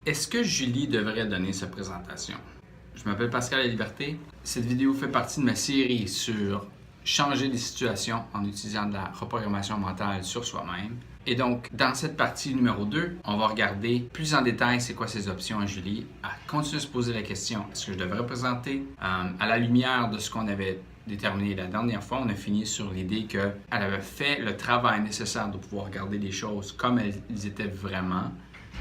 Est-ce que Julie devrait donner sa présentation? Je m'appelle Pascal Laliberté. Cette vidéo fait partie de ma série sur changer les situations en utilisant de la reprogrammation mentale sur soi-même. Et donc, dans cette partie numéro 2, on va regarder plus en détail c'est quoi ces options à Julie, à continuer de se poser la question, est-ce que je devrais présenter? À la lumière de ce qu'on avait déterminé la dernière fois, on a fini sur l'idée qu'elle avait fait le travail nécessaire de pouvoir regarder les choses comme elles étaient vraiment.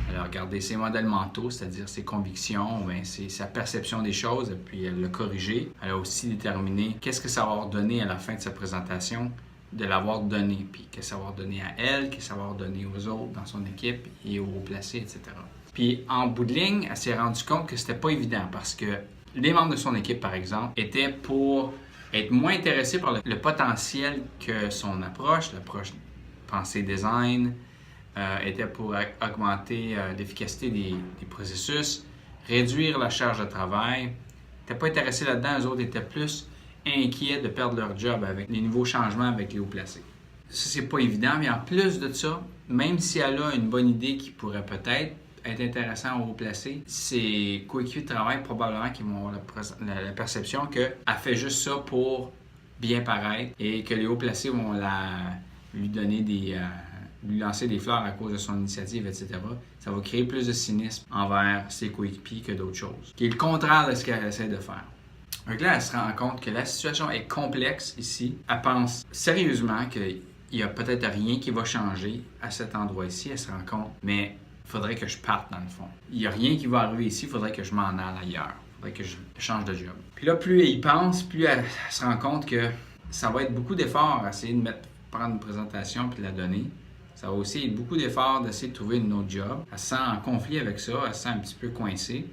Elle a regardé ses modèles mentaux, c'est-à-dire ses convictions, c'est sa perception des choses, et puis elle l'a corrigé. Elle a aussi déterminé qu'est-ce que ça va avoir donné à la fin de sa présentation, de l'avoir donné, puis qu'est-ce que ça va avoir donné à elle, qu'est-ce que ça va avoir donné aux autres dans son équipe et aux hauts placés, etc. Puis en bout de ligne, elle s'est rendue compte que c'était pas évident parce que les membres de son équipe, par exemple, étaient pour être moins intéressés par le potentiel que son approche pensée design, était pour augmenter l'efficacité des processus, réduire la charge de travail. Ils n'étaient pas intéressés là-dedans, eux autres étaient plus inquiets de perdre leur job avec les nouveaux changements avec les hauts placés. Ça, c'est pas évident, mais en plus de ça, même si elle a une bonne idée qui pourrait peut-être être intéressant aux hauts placés, ses coéquipiers de travail probablement qui vont avoir la perception qu'elle fait juste ça pour bien paraître et que les hauts placés vont lui donner lui lancer des fleurs à cause de son initiative, etc. Ça va créer plus de cynisme envers ses coéquipiers que d'autres choses, qui est le contraire de ce qu'elle essaie de faire. Donc là, elle se rend compte que la situation est complexe ici. Elle pense sérieusement qu'il n'y a peut-être rien qui va changer à cet endroit-ci. Elle se rend compte, mais il faudrait que je parte dans le fond. Il n'y a rien qui va arriver ici, il faudrait que je m'en aille ailleurs. Il faudrait que je change de job. Puis là, plus elle y pense, plus elle se rend compte que ça va être beaucoup d'efforts à essayer de prendre une présentation puis de la donner. Ça va aussi être beaucoup d'efforts d'essayer de trouver une autre job. Elle se sent en conflit avec ça, elle se sent un petit peu coincée.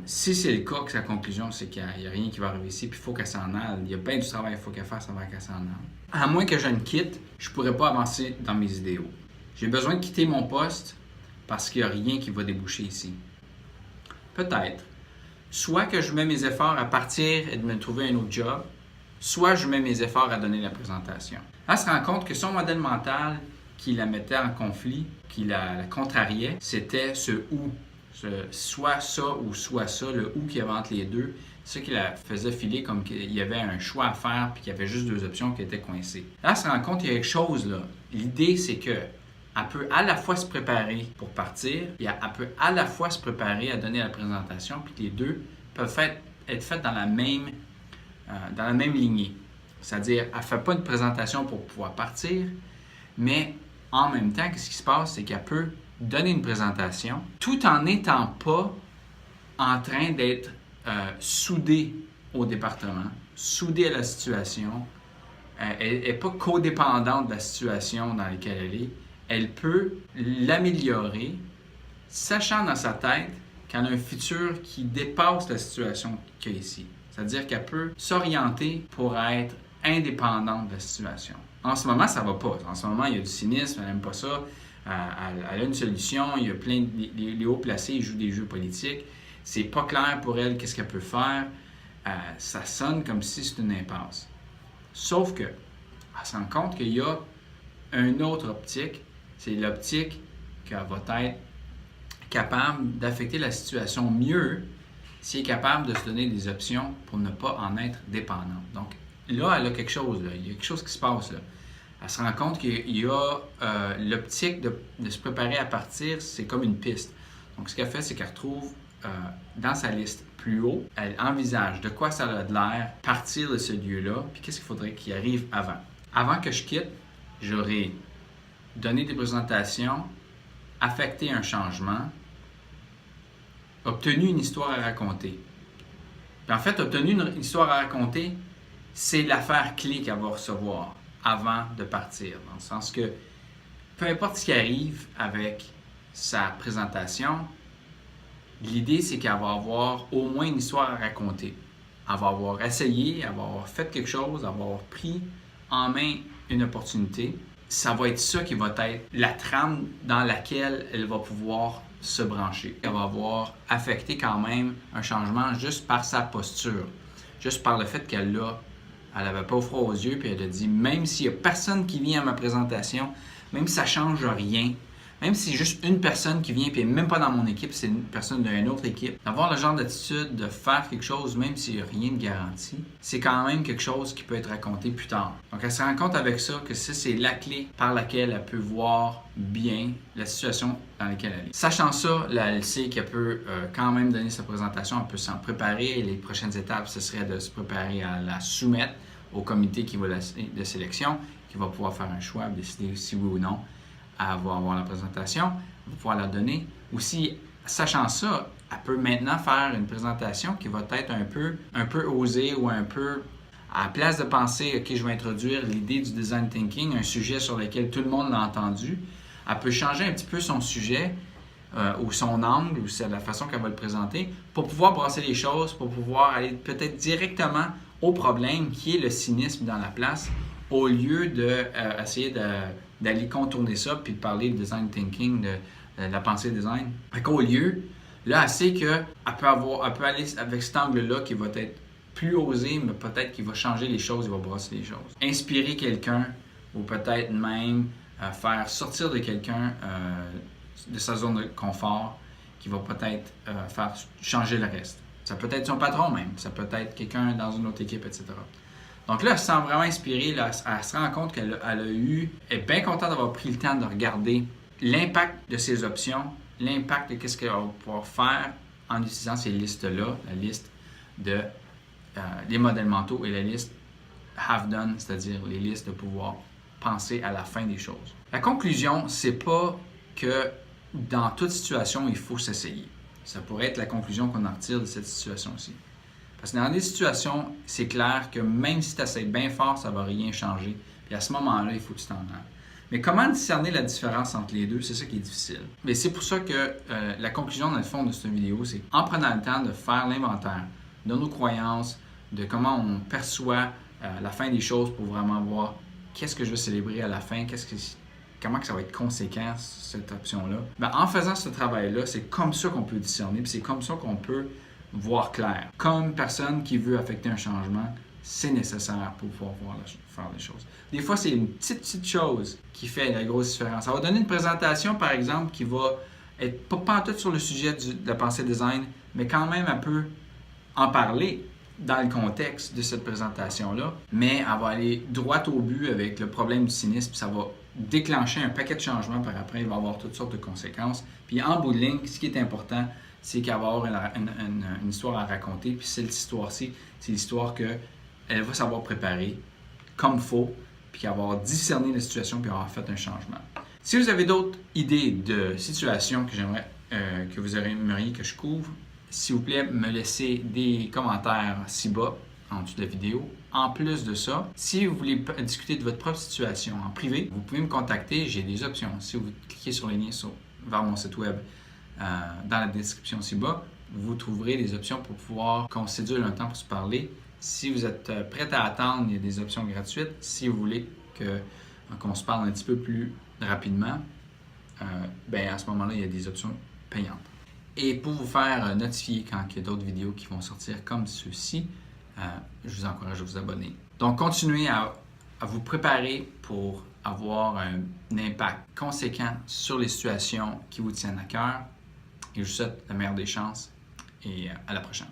Si c'est le cas, que sa conclusion, c'est qu'il n'y a rien qui va arriver ici, puis il faut qu'elle s'en aille. Il y a bien du travail qu'il faut qu'elle fasse avant qu'elle s'en aille. À moins que je ne quitte, je ne pourrais pas avancer dans mes idéaux. J'ai besoin de quitter mon poste parce qu'il n'y a rien qui va déboucher ici. Peut-être. Soit que je mets mes efforts à partir et de me trouver un autre job, soit je mets mes efforts à donner la présentation. Elle se rend compte que son modèle mental qui la mettait en conflit, qui la contrariait, c'était ce « ou ». Soit ça ou soit ça, le « ou » qu'il y avait entre les deux, c'est ça qui la faisait filer comme qu'il y avait un choix à faire puis qu'il y avait juste deux options qui étaient coincées. Là, elle se rend compte qu'il y a quelque chose là. L'idée, c'est qu'elle peut à la fois se préparer pour partir et elle peut à la fois se préparer à donner la présentation puis que les deux peuvent être faites dans la même lignée. C'est-à-dire, elle ne fait pas une présentation pour pouvoir partir, mais en même temps, ce qui se passe, c'est qu'elle peut donner une présentation tout en n'étant pas en train d'être soudée au département, soudée à la situation. Elle n'est pas codépendante de la situation dans laquelle elle est. Elle peut l'améliorer, sachant dans sa tête qu'elle a un futur qui dépasse la situation qu'il y a ici. C'est-à-dire qu'elle peut s'orienter pour être indépendante de la situation. En ce moment, ça ne va pas. En ce moment, il y a du cynisme, elle n'aime pas ça. Elle a une solution, il y a plein les hauts placés, ils jouent des jeux politiques. C'est pas clair pour elle qu'est-ce qu'elle peut faire. Ça sonne comme si c'était une impasse. Sauf que, elle se rend compte qu'il y a une autre optique. C'est l'optique qu'elle va être capable d'affecter la situation mieux si elle est capable de se donner des options pour ne pas en être dépendante. Donc, là, elle a quelque chose. Là. Il y a quelque chose qui se passe. Là. Elle se rend compte qu'il y a l'optique de se préparer à partir, c'est comme une piste. Donc, ce qu'elle fait, c'est qu'elle retrouve dans sa liste plus haut, elle envisage de quoi ça a de l'air, partir de ce lieu-là, puis qu'est-ce qu'il faudrait qu'il arrive avant. Avant que je quitte, j'aurai donné des présentations, affecté un changement, obtenu une histoire à raconter. Puis en fait, obtenu une histoire à raconter, c'est l'affaire clé qu'elle va recevoir avant de partir. Dans le sens que, peu importe ce qui arrive avec sa présentation, l'idée, c'est qu'elle va avoir au moins une histoire à raconter. Elle va avoir essayé, elle va avoir fait quelque chose, elle va avoir pris en main une opportunité. Ça va être ça qui va être la trame dans laquelle elle va pouvoir se brancher. Elle va avoir affecté quand même un changement juste par sa posture, juste par le fait qu'elle n'avait pas froid aux yeux, puis elle a dit, même s'il n'y a personne qui vient à ma présentation, même si ça ne change rien, même si c'est juste une personne qui vient et même pas dans mon équipe, c'est une personne d'une autre équipe, d'avoir le genre d'attitude de faire quelque chose, même s'il n'y a rien de garanti, c'est quand même quelque chose qui peut être raconté plus tard. Donc elle se rend compte avec ça que ça, c'est la clé par laquelle elle peut voir bien la situation dans laquelle elle est. Sachant ça, là, elle sait qu'elle peut quand même donner sa présentation, elle peut s'en préparer. Les prochaines étapes, ce serait de se préparer à la soumettre au comité qui va de sélection, qui va pouvoir faire un choix, décider si oui ou non elle va avoir la présentation, elle va pouvoir la donner. Aussi, sachant ça, elle peut maintenant faire une présentation qui va être un peu osée ou un peu à la place de penser, OK, je vais introduire l'idée du design thinking, un sujet sur lequel tout le monde l'a entendu, elle peut changer un petit peu son sujet ou son angle ou c'est la façon qu'elle va le présenter pour pouvoir brasser les choses, pour pouvoir aller peut-être directement au problème qui est le cynisme dans la place au lieu d'essayer d'aller contourner ça puis de parler de design thinking, de la pensée design. Fait qu'au lieu, là, elle sait qu'elle peut aller avec cet angle-là qui va être plus osé, mais peut-être qu'il va changer les choses, il va brasser les choses. Inspirer quelqu'un ou peut-être même faire sortir de quelqu'un de sa zone de confort qui va peut-être faire changer le reste. Ça peut être son patron même, ça peut être quelqu'un dans une autre équipe, etc. Donc là, elle se sent vraiment inspirée, là, elle se rend compte qu'elle est bien contente d'avoir pris le temps de regarder l'impact de ses options, l'impact de ce qu'elle va pouvoir faire en utilisant ces listes-là, la liste de les modèles mentaux et la liste have done, c'est-à-dire les listes de pouvoir penser à la fin des choses. La conclusion, c'est pas que dans toute situation, il faut s'essayer. Ça pourrait être la conclusion qu'on en retire de cette situation-ci. Parce que dans des situations, c'est clair que même si tu essaies bien fort, ça ne va rien changer. Puis à ce moment-là, il faut que tu t'en ailles. Mais comment discerner la différence entre les deux, c'est ça qui est difficile. Mais c'est pour ça que la conclusion, dans le fond, de cette vidéo, c'est en prenant le temps de faire l'inventaire de nos croyances, de comment on perçoit la fin des choses pour vraiment voir qu'est-ce que je veux célébrer à la fin, comment que ça va être conséquent, cette option-là. Ben, en faisant ce travail-là, c'est comme ça qu'on peut discerner, puis c'est comme ça qu'on peut voir clair. Comme personne qui veut affecter un changement, c'est nécessaire pour pouvoir faire les choses. Des fois, c'est une petite chose qui fait la grosse différence. Ça va donner une présentation, par exemple, qui va être pas en tout sur le sujet de la pensée design, mais quand même un peu en parler dans le contexte de cette présentation-là, mais elle va aller droit au but avec le problème du cynisme, ça va déclencher un paquet de changements par après, il va avoir toutes sortes de conséquences. Puis en bout de ligne, ce qui est important, c'est qu'elle va avoir une histoire à raconter, puis cette histoire-ci, c'est l'histoire qu'elle va savoir préparer comme il faut, puis avoir discerné la situation, puis avoir fait un changement. Si vous avez d'autres idées de situations que vous aimeriez que je couvre, s'il vous plaît, me laissez des commentaires ci-bas, en dessous de la vidéo. En plus de ça, si vous voulez discuter de votre propre situation en privé, vous pouvez me contacter, j'ai des options. Si vous cliquez sur les liens vers mon site web dans la description ci-bas, vous trouverez des options pour pouvoir qu'on sédule un temps pour se parler. Si vous êtes prêt à attendre, il y a des options gratuites. Si vous voulez qu'on se parle un petit peu plus rapidement, à ce moment-là, il y a des options payantes. Et pour vous faire notifier quand il y a d'autres vidéos qui vont sortir comme ceux-ci, je vous encourage à vous abonner. Donc, continuez à vous préparer pour avoir un impact conséquent sur les situations qui vous tiennent à cœur. Et je vous souhaite la meilleure des chances et à la prochaine.